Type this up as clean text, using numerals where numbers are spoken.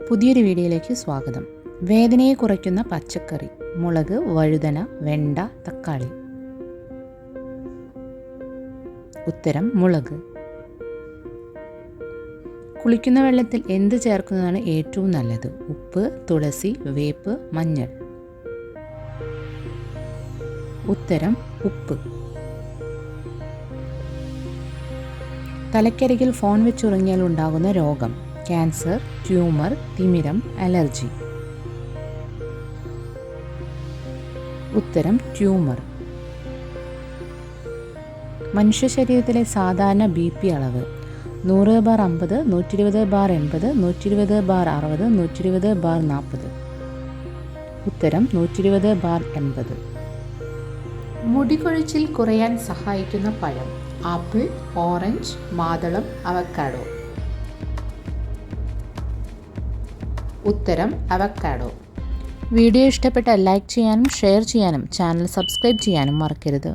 പുതിയൊരു വീഡിയോയിലേക്ക് സ്വാഗതം. വേദനയെ കുറയ്ക്കുന്ന പച്ചക്കറി: മുളക്, വഴുതന, വെണ്ട, തക്കാളി. ഉത്തരം മുളക്. കുളിക്കുന്ന വെള്ളത്തിൽ എന്ത് ചേർക്കുന്നതാണ് ഏറ്റവും നല്ലത്? ഉപ്പ്, തുളസി, വേപ്പ്, മഞ്ഞൾ. ഉത്തരം ഉപ്പ്. തലക്കരികിൽ ഫോൺ വെച്ചുറങ്ങിയാൽ ഉണ്ടാകുന്ന രോഗം: ക്യാൻസർ, ട്യൂമർ, തിമിരം, അലർജി. ഉത്തരം ട്യൂമർ. മനുഷ്യ ശരീരത്തിലെ സാധാരണ BP അളവ്: 100/50, 120/80, 120/60, 120/40. ഉത്തരം 120/80. മുടികൊഴിച്ചിൽ കുറയാൻ സഹായിക്കുന്ന പഴം: ആപ്പിൾ, ഓറഞ്ച്, മാതളം, അവക്കാഡോ. ഉത്തരം അവക്കാഡോ. വീഡിയോ ഇഷ്ടപ്പെട്ടാൽ ലൈക്ക് ചെയ്യാനും ഷെയർ ചെയ്യാനും ചാനൽ സബ്സ്ക്രൈബ് ചെയ്യാനും മറക്കരുത്.